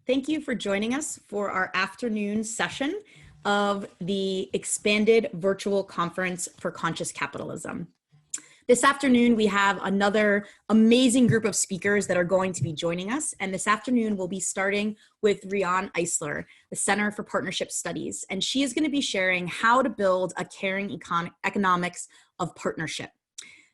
Thank you for joining us for our afternoon session of the expanded virtual conference for conscious capitalism. This afternoon, we have another amazing group of speakers that are going to be joining us. And this afternoon, we'll be starting with Riane Eisler, the Center for Partnership Studies. And she is going to be sharing how to build a caring economics of partnership.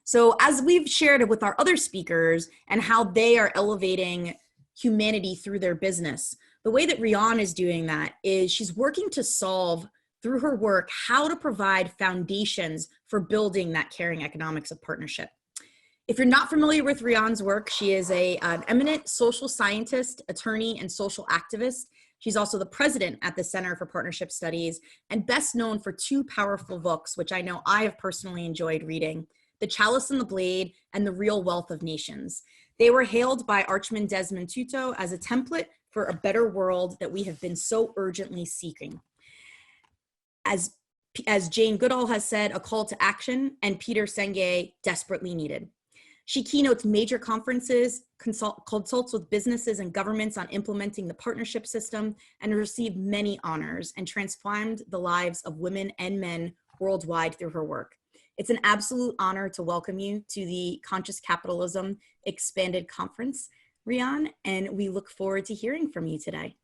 So as we've shared with our other speakers and how they are elevating humanity through their business, the way that Riane is doing that is she's working to solve through her work how to provide foundations for building that caring economics of partnership. If you're not familiar with Riane's work, she is an eminent social scientist, attorney, and social activist. She's also the president at the Center for Partnership Studies and best known for two powerful books, which I know I have personally enjoyed reading: The Chalice and the Blade and The Real Wealth of Nations. They were hailed by Archman Desmond Tutu as a template for a better world that we have been so urgently seeking. As Jane Goodall has said, a call to action, and Peter Senge desperately needed. She keynotes major conferences, consults with businesses and governments on implementing the partnership system, and received many honors and transformed the lives of women and men worldwide through her work. It's an absolute honor to welcome you to the Conscious Capitalism Expanded Conference, Riane, and we look forward to hearing from you today.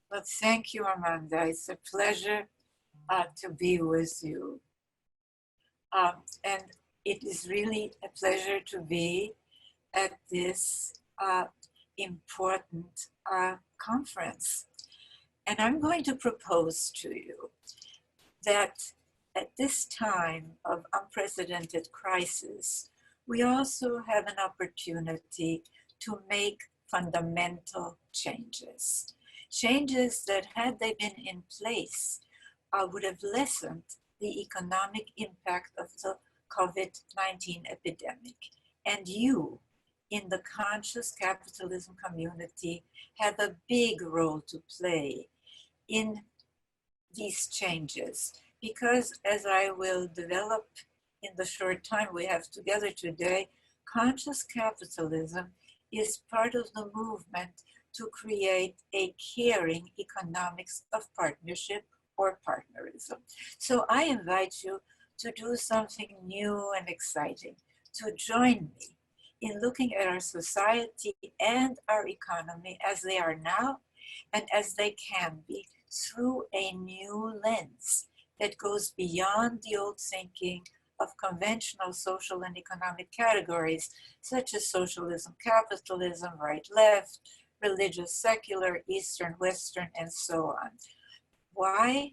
Well, thank you, Amanda. It's a pleasure to be with you. And it is really a pleasure to be at this important conference. And I'm going to propose to you that at this time of unprecedented crisis, we also have an opportunity to make fundamental changes. Changes that, had they been in place, would have lessened the economic impact of the COVID-19 epidemic. And you, in the conscious capitalism community, have a big role to play in these changes. Because, as I will develop in the short time we have together today, conscious capitalism is part of the movement to create a caring economics of partnership or partnerism. So I invite you to do something new and exciting, to join me in looking at our society and our economy as they are now and as they can be through a new lens that goes beyond the old thinking of conventional social and economic categories, such as socialism, capitalism, right-left, religious, secular, Eastern, Western, and so on. Why?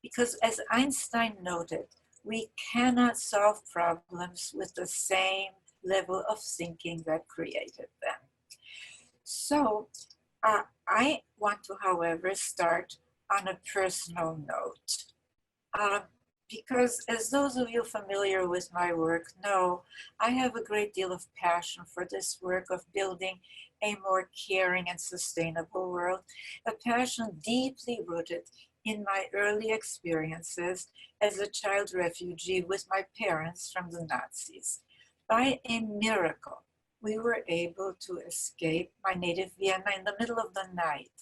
Because as Einstein noted, we cannot solve problems with the same level of thinking that created them. So I want to, however, start on a personal note. Because as those of you familiar with my work know, I have a great deal of passion for this work of building a more caring and sustainable world, a passion deeply rooted in my early experiences as a child refugee with my parents from the Nazis. By a miracle, we were able to escape my native Vienna in the middle of the night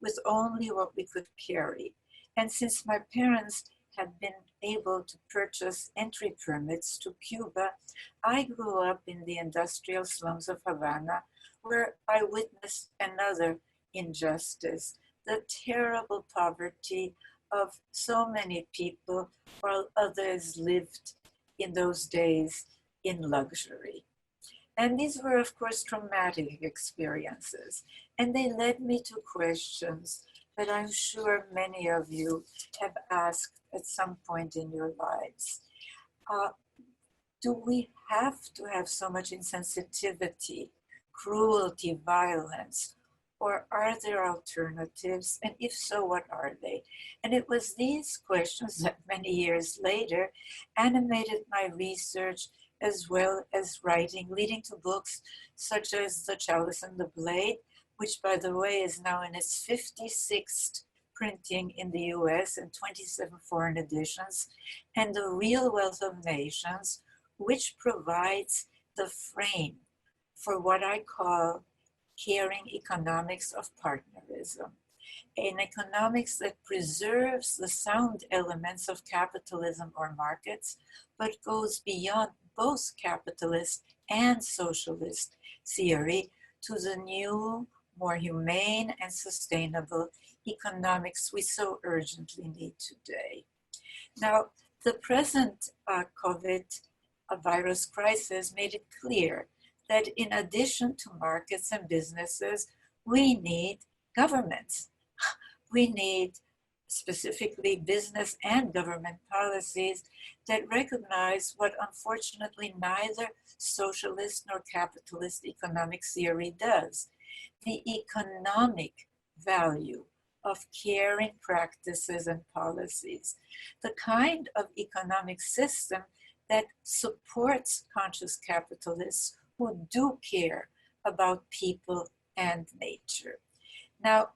with only what we could carry. And since my parents had been able to purchase entry permits to Cuba, I grew up in the industrial slums of Havana, where I witnessed another injustice, the terrible poverty of so many people, while others lived in those days in luxury. And these were, of course, traumatic experiences, and they led me to questions that I'm sure many of you have asked at some point in your lives. Do we have to have so much insensitivity, cruelty, violence, or are there alternatives? And if so, what are they? And it was these questions that many years later animated my research as well as writing, leading to books such as The Chalice and the Blade, which, by the way, is now in its 56th printing in the US and 27 foreign editions, and The Real Wealth of Nations, which provides the frame for what I call caring economics of partnerism. capitalism, an economics that preserves the sound elements of capitalism or markets, but goes beyond both capitalist and socialist theory to the new, more humane and sustainable economics we so urgently need today. Now, the present COVID virus crisis made it clear that in addition to markets and businesses, we need governments. We need specifically business and government policies that recognize what unfortunately neither socialist nor capitalist economic theory does: the economic value of caring practices and policies, the kind of economic system that supports conscious capitalists who do care about people and nature. Now,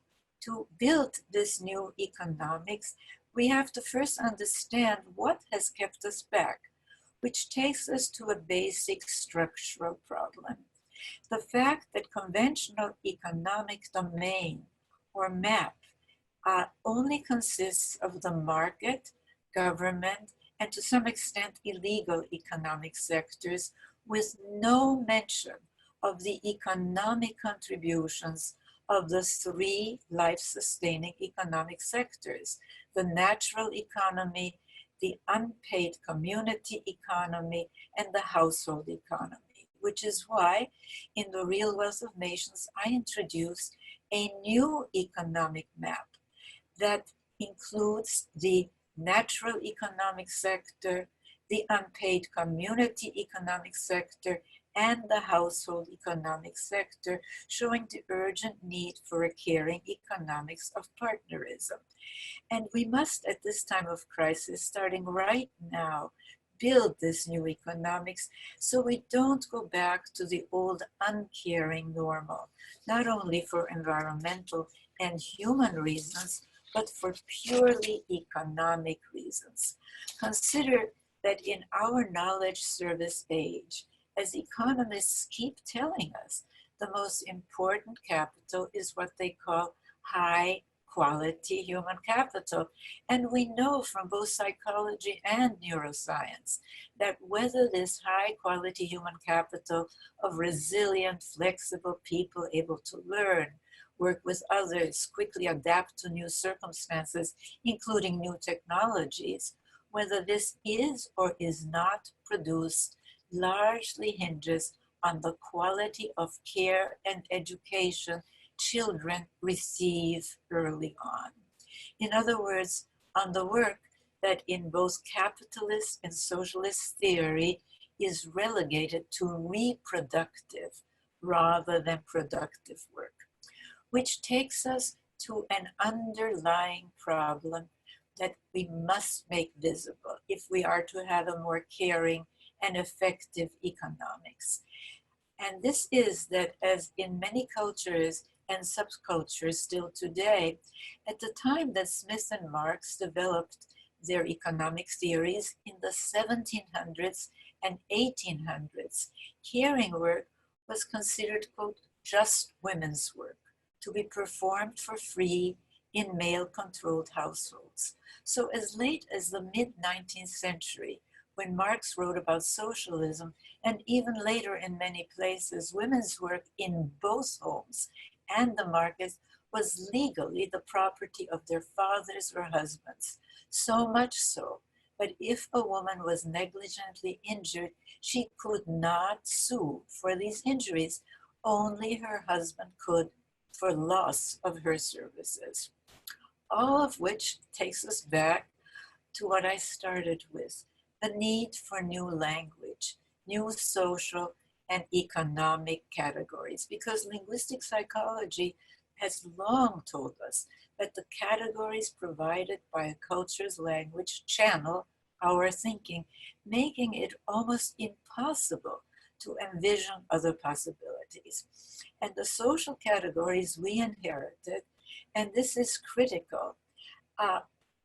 to build this new economics, we have to first understand what has kept us back, which takes us to a basic structural problem. The fact that conventional economic domain or map only consists of the market, government, and to some extent illegal economic sectors, with no mention of the economic contributions of the three life-sustaining economic sectors: the natural economy, the unpaid community economy, and the household economy, which is why in the Real Wealth of Nations, I introduced a new economic map that includes the natural economic sector, the unpaid community economic sector, and the household economic sector, showing the urgent need for a caring economics of partnerism. And we must, at this time of crisis, starting right now, build this new economics so we don't go back to the old uncaring normal, not only for environmental and human reasons, but for purely economic reasons. Consider that in our knowledge service age, as economists keep telling us, the most important capital is what they call high quality human capital. And we know from both psychology and neuroscience that whether this high quality human capital of resilient, flexible people able to learn, work with others, quickly adapt to new circumstances, including new technologies, whether this is or is not produced largely hinges on the quality of care and education children receive early on. In other words, on the work that in both capitalist and socialist theory is relegated to reproductive rather than productive work, which takes us to an underlying problem that we must make visible if we are to have a more caring and effective economics. And this is that, as in many cultures and subcultures still today, at the time that Smith and Marx developed their economic theories in the 1700s and 1800s, caring work was considered, quote, just women's work, to be performed for free in male-controlled households. So as late as the mid-19th century, when Marx wrote about socialism, and even later in many places, women's work in both homes and the markets was legally the property of their fathers or husbands. So much so that if a woman was negligently injured, she could not sue for these injuries. Only her husband could for loss of her services. All of which takes us back to what I started with: the need for new language, new social and economic categories, because linguistic psychology has long told us that the categories provided by a culture's language channel our thinking, making it almost impossible to envision other possibilities. And the social categories we inherited, and this is critical,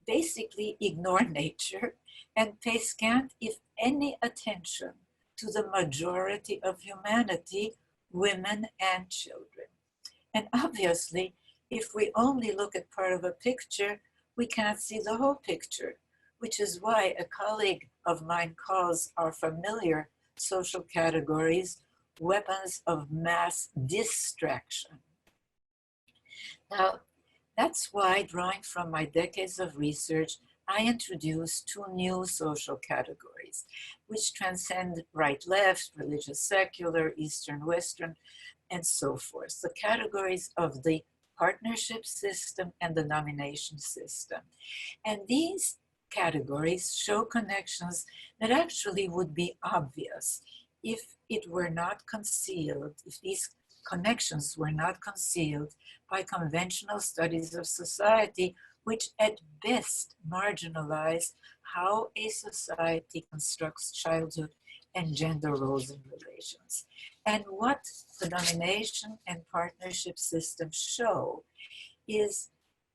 basically ignore nature and pay scant, if any, attention to the majority of humanity, women and children. And obviously, If we only look at part of a picture, we can't see the whole picture, which is why a colleague of mine calls our familiar social categories weapons of mass distraction. Now, that's why, drawing from my decades of research, I introduced two new social categories, which transcend right-left, religious-secular, Eastern-Western, and so forth. The categories of the partnership system and the nomination system. And these categories show connections that actually would be obvious if it were not concealed, if these connections were not concealed by conventional studies of society, which at best marginalize how a society constructs childhood and gender roles and relations. And what the nomination and partnership systems show is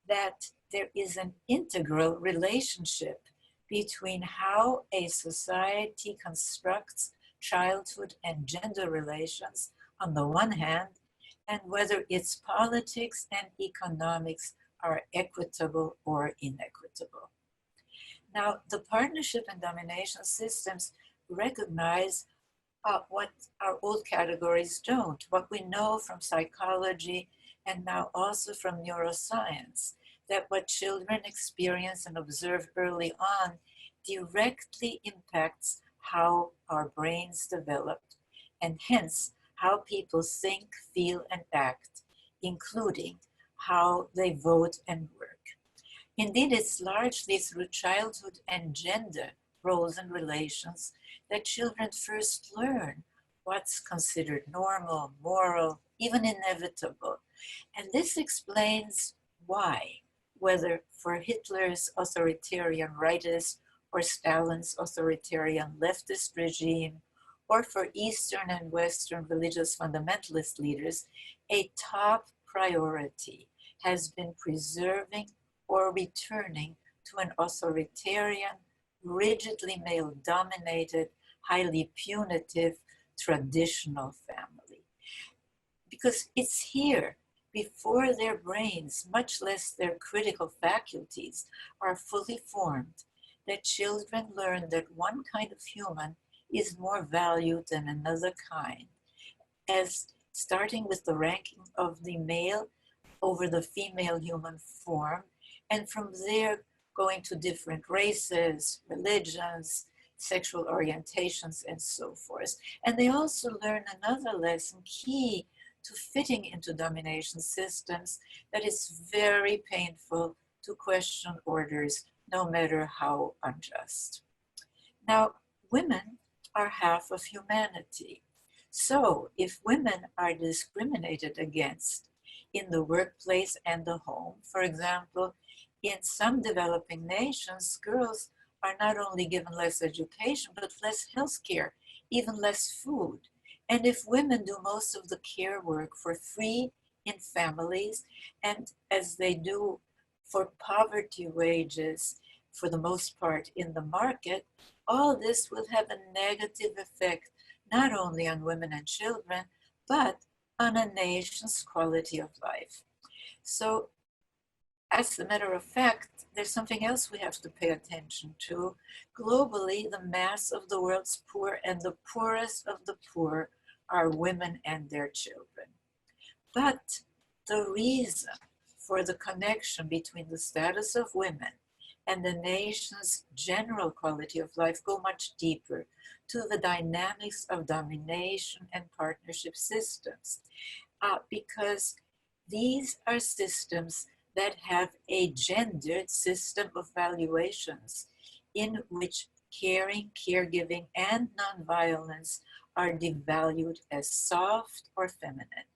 that there is an integral relationship between how a society constructs childhood and gender relations on the one hand, and whether its politics and economics are equitable or inequitable. Now, the partnership and domination systems recognize what our old categories don't, what we know from psychology and now also from neuroscience, that what children experience and observe early on directly impacts how our brains develop, and hence how people think, feel, and act, including how they vote and work. Indeed, it's largely through childhood and gender roles and relations that children first learn what's considered normal, moral, even inevitable. And this explains why, whether for Hitler's authoritarian rightist or Stalin's authoritarian leftist regime, or for Eastern and Western religious fundamentalist leaders, a top priority has been preserving or returning to an authoritarian, rigidly male-dominated, highly punitive, traditional family. Because it's here, before their brains, much less their critical faculties, are fully formed, that children learn that one kind of human is more valued than another kind, as starting with the ranking of the male over the female human form, and from there going to different races, religions, sexual orientations, and so forth. And they also learn another lesson key to fitting into domination systems, that it's very painful to question orders, no matter how unjust. Now, women are half of humanity. So if women are discriminated against in the workplace and the home, for example, in some developing nations, girls are not only given less education, but less health care, even less food. And if women do most of the care work for free in families, and as they do for poverty wages, for the most part in the market, all this will have a negative effect, not only on women and children, but on a nation's quality of life. So, as a matter of fact, there's something else we have to pay attention to. Globally, the mass of the world's poor and the poorest of the poor are women and their children. But the reason for the connection between the status of women and the nation's general quality of life go much deeper to the dynamics of domination and partnership systems, because these are systems that have a gendered system of valuations in which caring, caregiving, and nonviolence are devalued as soft or feminine,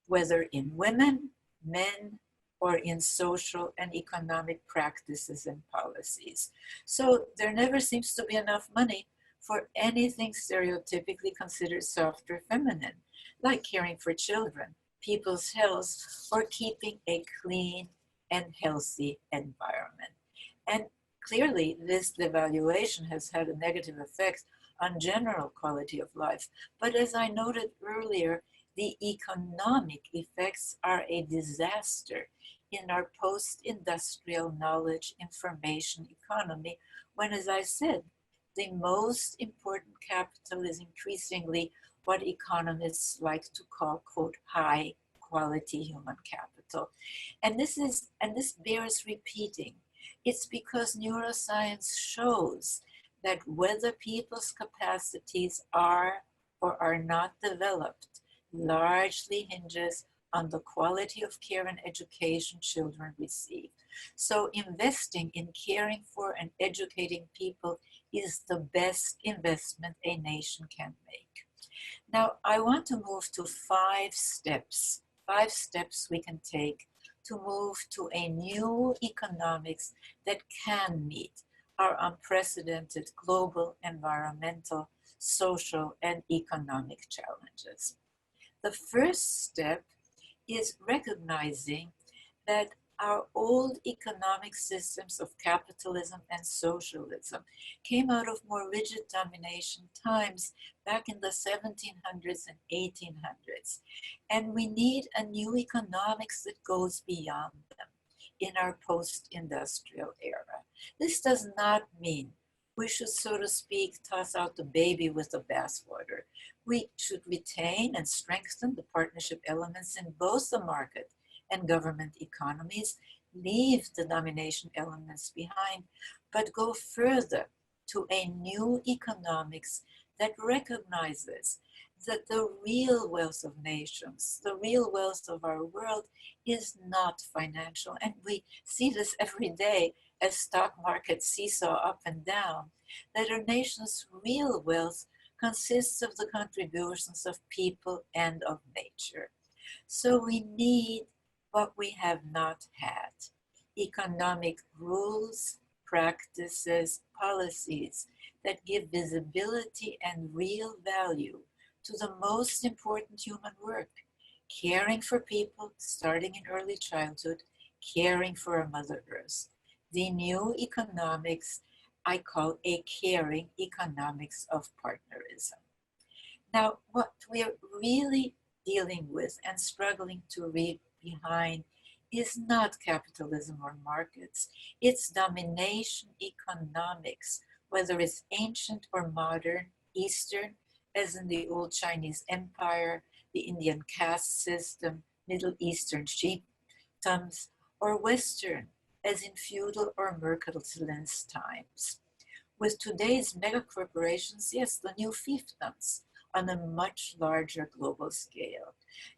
whether in women, men, or in social and economic practices and policies. So there never seems to be enough money for anything stereotypically considered soft or feminine, like caring for children, people's health, or keeping a clean and healthy environment. And clearly, this devaluation has had a negative effect on general quality of life. But as I noted earlier, the economic effects are a disaster in our post-industrial knowledge information economy, when, as I said, the most important capital is increasingly what economists like to call, quote, high quality human capital. And this bears repeating. It's because neuroscience shows that whether people's capacities are or are not developed largely hinges on the quality of care and education children receive. So investing in caring for and educating people is the best investment a nation can make. Now, I want to move to five steps we can take to move to a new economics that can meet our unprecedented global, environmental, social, and economic challenges. The first step is recognizing that our old economic systems of capitalism and socialism came out of more rigid domination times back in the 1700s and 1800s. And we need a new economics that goes beyond them in our post-industrial era. This does not mean we should, so to speak, toss out the baby with the bathwater. We should retain and strengthen the partnership elements in both the market and government economies, leave the domination elements behind, but go further to a new economics that recognizes that the real wealth of nations, the real wealth of our world is not financial. And we see this every day as stock markets seesaw up and down, that our nation's real wealth consists of the contributions of people and of nature. So we need what we have not had: economic rules, practices, policies that give visibility and real value to the most important human work: caring for people starting in early childhood, caring for our Mother Earth. The new economics I call a caring economics of partnerism. Now, what we're really dealing with and struggling to read behind is not capitalism or markets. It's domination economics, whether it's ancient or modern, Eastern, as in the old Chinese empire, the Indian caste system, Middle Eastern chiefdoms, or Western, as in feudal or mercantilist times. With today's mega corporations, yes, the new fiefdoms on a much larger global scale.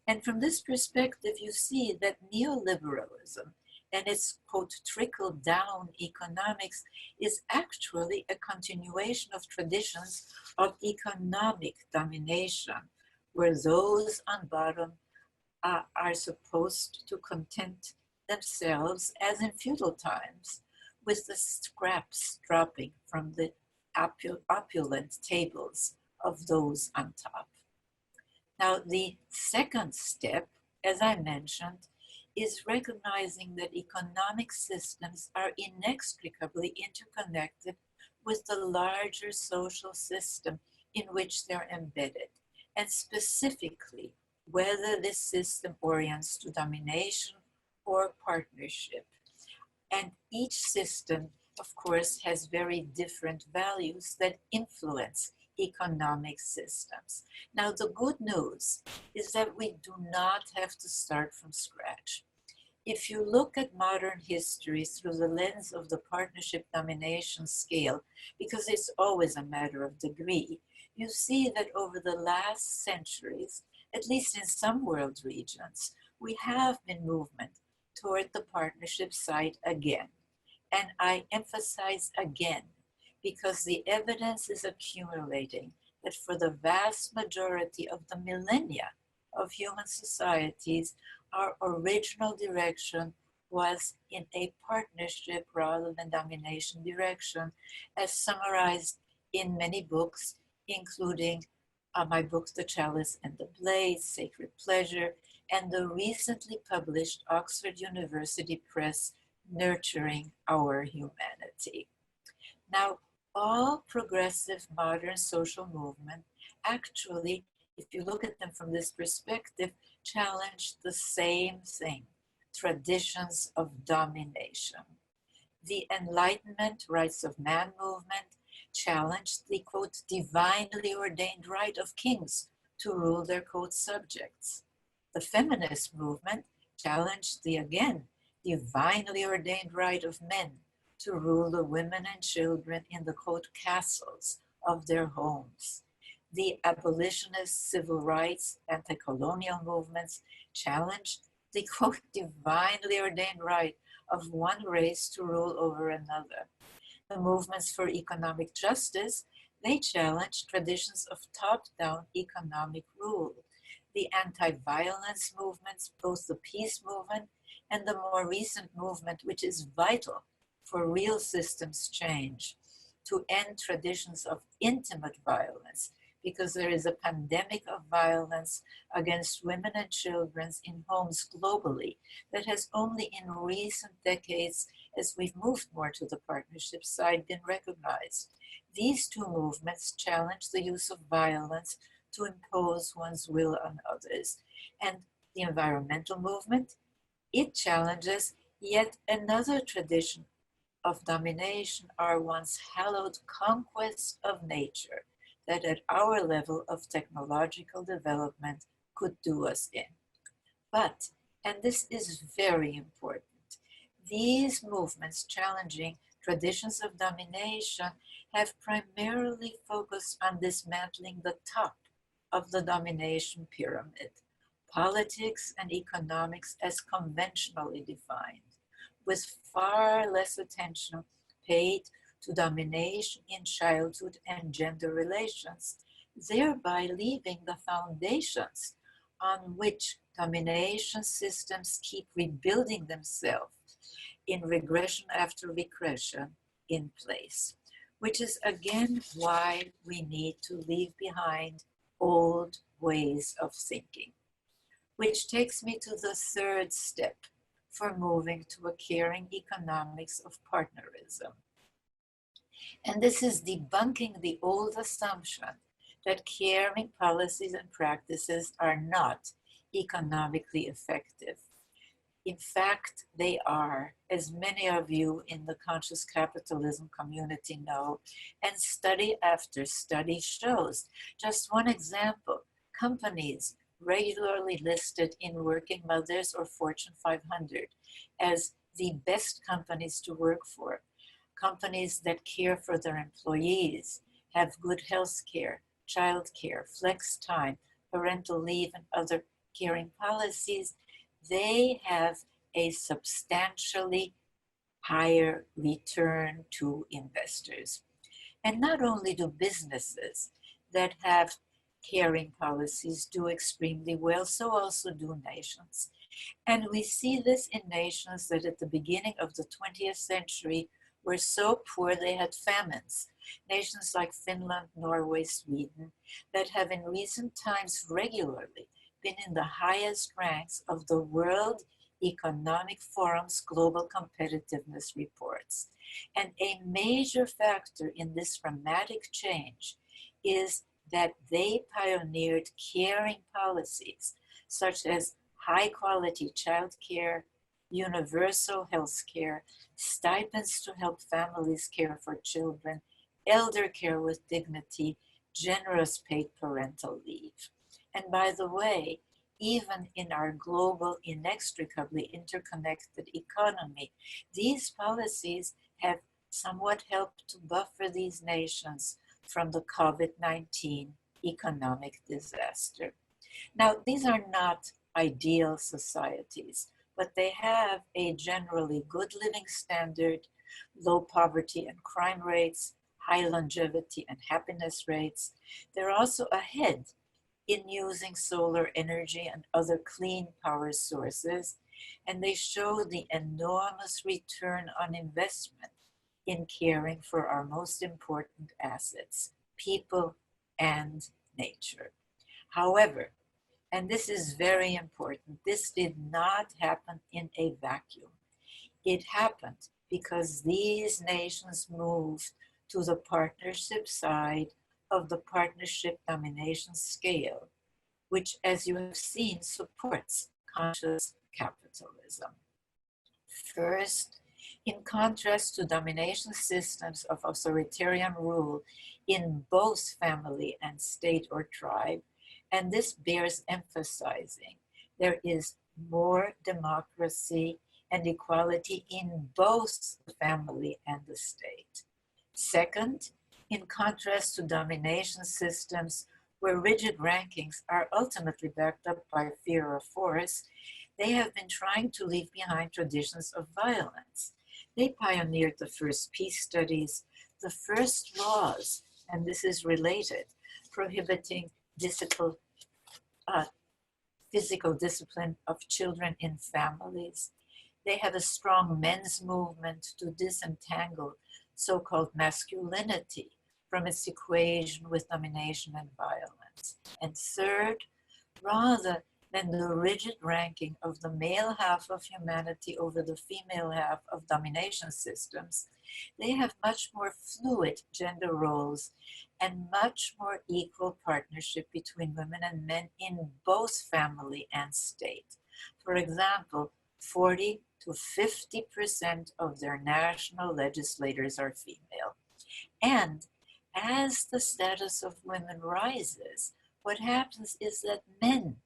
And from this perspective, you see that neoliberalism and its, quote, trickle-down economics is actually a continuation of traditions of economic domination, where those on bottom are supposed to content themselves, as in feudal times, with the scraps dropping from the opulent tables of those on top. Now, the second step, as I mentioned, is recognizing that economic systems are inextricably interconnected with the larger social system in which they're embedded, and specifically whether this system orients to domination or partnership. And each system, of course, has very different values that influence economic systems. Now, the good news is that we do not have to start from scratch. If you look at modern history through the lens of the partnership domination scale, because it's always a matter of degree, you see that over the last centuries, at least in some world regions, we have been movement toward the partnership side again. And I emphasize again, because the evidence is accumulating that for the vast majority of the millennia of human societies, our original direction was in a partnership rather than domination direction, as summarized in many books, including my books, The Chalice and the Blade, Sacred Pleasure, and the recently published Oxford University Press, Nurturing Our Humanity. Now, all progressive modern social movement actually, if you look at them from this perspective, challenge the same thing: traditions of domination. The Enlightenment Rights of Man movement challenged the, quote, divinely ordained right of kings to rule their, quote, subjects. The feminist movement challenged the, again, divinely ordained right of men to rule the women and children in the, quote, castles of their homes. The abolitionist civil rights, anti-colonial movements challenged the, quote, divinely ordained right of one race to rule over another. The movements for economic justice, they challenged traditions of top-down economic rule. The anti-violence movements, both the peace movement and the more recent movement, which is vital for real systems change, to end traditions of intimate violence, because there is a pandemic of violence against women and children in homes globally that has only in recent decades, as we've moved more to the partnership side, been recognized. These two movements challenge the use of violence to impose one's will on others. And the environmental movement, it challenges yet another tradition of domination, our once hallowed conquest of nature, that at our level of technological development could do us in. But, and this is very important, these movements challenging traditions of domination have primarily focused on dismantling the top of the domination pyramid, politics and economics as conventionally defined, with far less attention paid to domination in childhood and gender relations, thereby leaving the foundations on which domination systems keep rebuilding themselves in regression after regression in place, which is again why we need to leave behind old ways of thinking. Which takes me to the third step for moving to a caring economics of partnerism. And this is debunking the old assumption that caring policies and practices are not economically effective. In fact, they are, as many of you in the conscious capitalism community know, and study after study shows. Just one example, companies regularly listed in Working Mothers or Fortune 500 as the best companies to work for, companies that care for their employees, have good health care, child care, flex time, parental leave, and other caring policies, they have a substantially higher return to investors. And not only do businesses that have caring policies do extremely well, so also do nations. And we see this in nations that at the beginning of the 20th century were so poor they had famines. Nations like Finland, Norway, Sweden, that have in recent times regularly been in the highest ranks of the World Economic Forum's global competitiveness reports. And a major factor in this dramatic change is that they pioneered caring policies such as high quality childcare, universal health care, stipends to help families care for children, elder care with dignity, generous paid parental leave. And by the way, even in our global, inextricably interconnected economy, these policies have somewhat helped to buffer these nations from the COVID-19 economic disaster. Now, these are not ideal societies, but they have a generally good living standard, low poverty and crime rates, high longevity and happiness rates. They're also ahead in using solar energy and other clean power sources, and they show the enormous return on investment in caring for our most important assets, people and nature. However, and this is very important, this did not happen in a vacuum. It happened because these nations moved to the partnership side of the partnership domination scale, which, as you have seen, supports conscious capitalism. First, in contrast to domination systems of authoritarian rule in both family and state or tribe, and this bears emphasizing, there is more democracy and equality in both the family and the state. Second, in contrast to domination systems where rigid rankings are ultimately backed up by fear or force, they have been trying to leave behind traditions of violence. They pioneered the first peace studies, the first laws, and this is related, prohibiting physical discipline of children in families. They have a strong men's movement to disentangle so-called masculinity from its equation with domination and violence. And third, rather than the rigid ranking of the male half of humanity over the female half of domination systems, they have much more fluid gender roles and much more equal partnership between women and men in both family and state. For example, 40 to 50% of their national legislators are female. And as the status of women rises, what happens is that men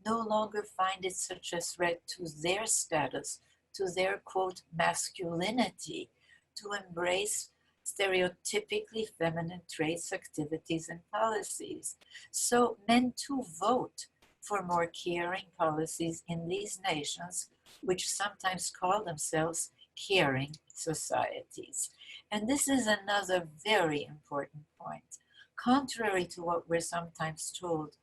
no longer find it such a threat to their status, to their, quote, masculinity, to embrace stereotypically feminine traits, activities, and policies. So men too vote for more caring policies in these nations, which sometimes call themselves caring societies. And this is another very important point. Contrary to what we're sometimes told,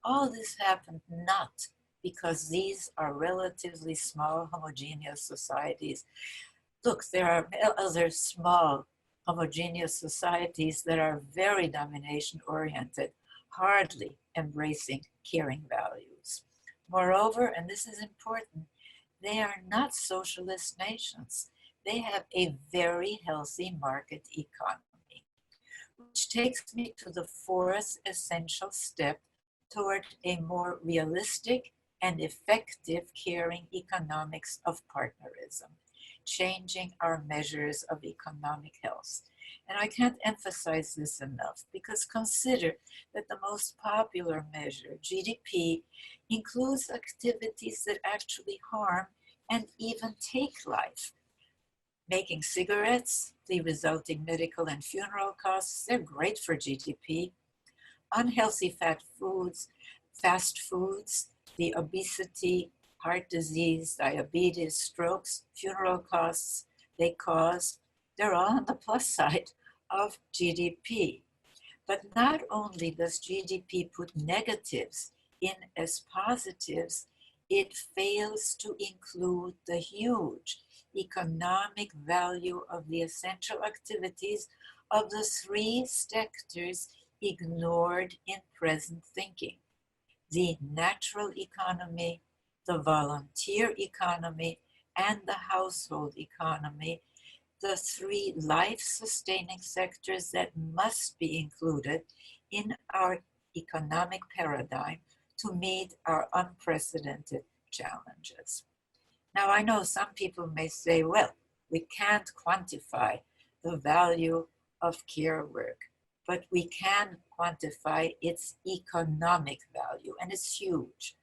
all this happened not because these are relatively small, homogeneous societies. Look, there are other small, homogeneous societies that are very domination-oriented, hardly embracing caring values. Moreover, and this is important, they are not socialist nations. They have a very healthy market economy, which takes me to the fourth essential step toward a more realistic and effective caring economics of partnerism, changing our measures of economic health. And I can't emphasize this enough, because consider that the most popular measure, GDP, includes activities that actually harm and even take life. Making cigarettes, the resulting medical and funeral costs, they're great for GDP. Unhealthy fast foods, the obesity, heart disease, diabetes, strokes, funeral costs they cause, they're all on the plus side of GDP. But not only does GDP put negatives in as positives, it fails to include the huge economic value of the essential activities of the three sectors ignored in present thinking: the natural economy, the volunteer economy, and the household economy, the three life-sustaining sectors that must be included in our economic paradigm to meet our unprecedented challenges. Now, I know some people may say, well, we can't quantify the value of care work, but we can quantify its economic value, and it's huge.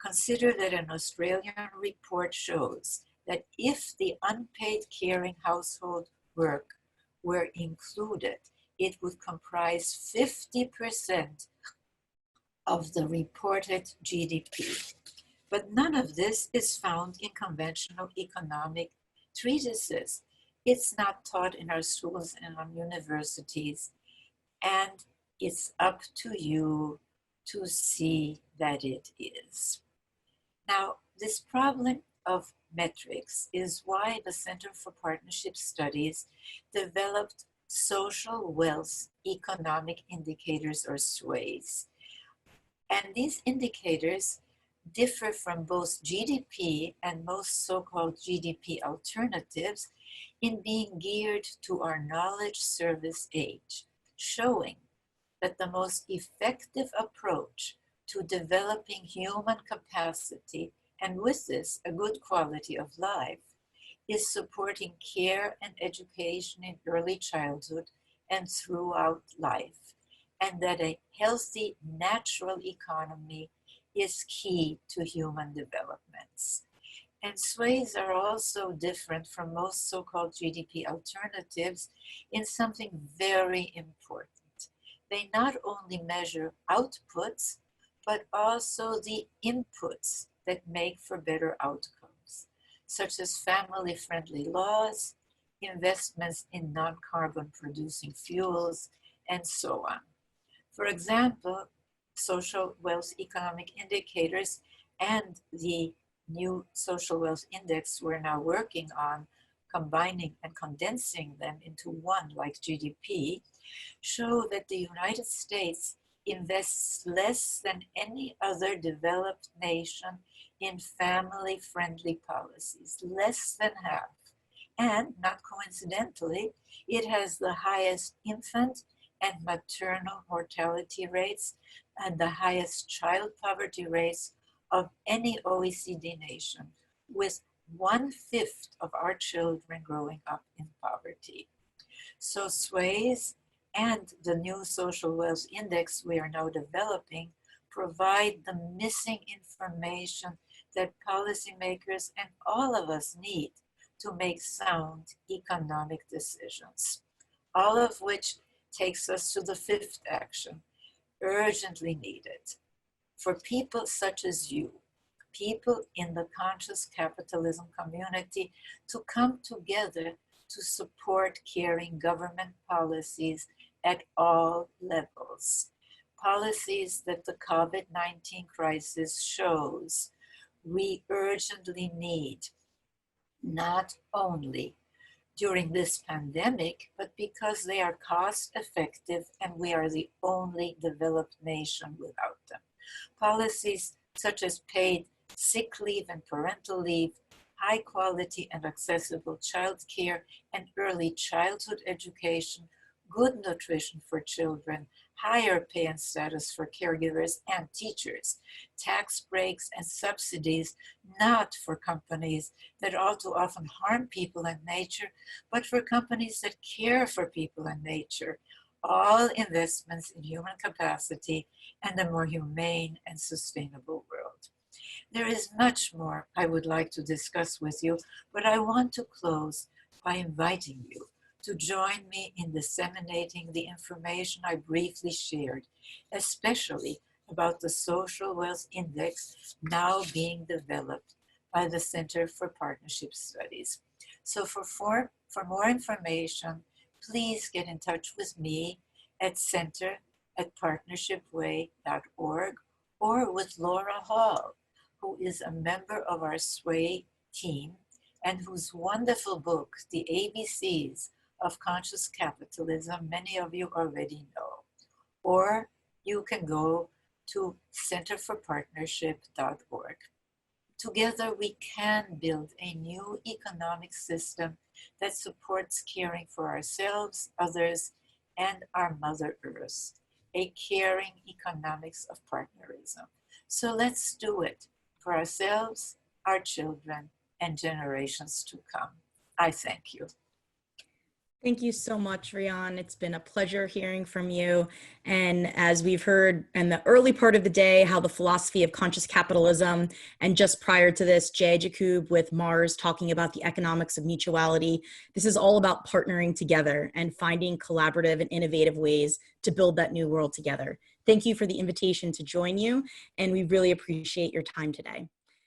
Consider that an Australian report shows that if the unpaid caring household work were included, it would comprise 50% of the reported GDP. But none of this is found in conventional economic treatises. It's not taught in our schools and our universities, and it's up to you to see that it is. Now, this problem of metrics is why the Center for Partnership Studies developed social wealth economic indicators, or SWAYs. And these indicators differ from both GDP and most so-called GDP alternatives in being geared to our knowledge service age, showing that the most effective approach to developing human capacity and with this, a good quality of life, is supporting care and education in early childhood and throughout life, and that a healthy natural economy is key to human developments. And sways are also different from most so-called GDP alternatives in something very important. They not only measure outputs, but also the inputs that make for better outcomes, such as family-friendly laws, investments in non-carbon producing fuels, and so on. For example, social wealth economic indicators and the new social wealth index we're now working on, combining and condensing them into one like GDP, show that the United States invests less than any other developed nation in family-friendly policies, less than half. And not coincidentally, it has the highest infant and maternal mortality rates and the highest child poverty rates of any OECD nation, with 1/5 of our children growing up in poverty. So SWAYS and the new social wealth index we are now developing provide the missing information that policymakers and all of us need to make sound economic decisions. All of which takes us to the fifth action, urgently needed. For people such as you, people in the conscious capitalism community, to come together to support caring government policies at all levels. Policies that the COVID-19 crisis shows we urgently need, not only during this pandemic, but because they are cost effective and we are the only developed nation without them. Policies such as paid sick leave and parental leave, high quality and accessible childcare and early childhood education, good nutrition for children, higher pay and status for caregivers and teachers, tax breaks and subsidies, not for companies that all too often harm people and nature, but for companies that care for people and nature. All investments in human capacity and a more humane and sustainable world. There is much more I would like to discuss with you, but I want to close by inviting you to join me in disseminating the information I briefly shared, especially about the Social Wealth Index now being developed by the Center for Partnership Studies. So for more information, please get in touch with me at center@partnershipway.org or with Laura Hall, who is a member of our SWAY team and whose wonderful book, The ABCs of Conscious Capitalism, many of you already know. Or you can go to centerforpartnership.org. Together we can build a new economic system that supports caring for ourselves, others, and our Mother Earth, a caring economics of partnerism. So let's do it for ourselves, our children, and generations to come. I thank you. Thank you so much, Riane. It's been a pleasure hearing from you. And as we've heard in the early part of the day, how the philosophy of conscious capitalism, and just prior to this, Jay Jakub with Mars talking about the economics of mutuality. This is all about partnering together and finding collaborative and innovative ways to build that new world together. Thank you for the invitation to join you, and we really appreciate your time today.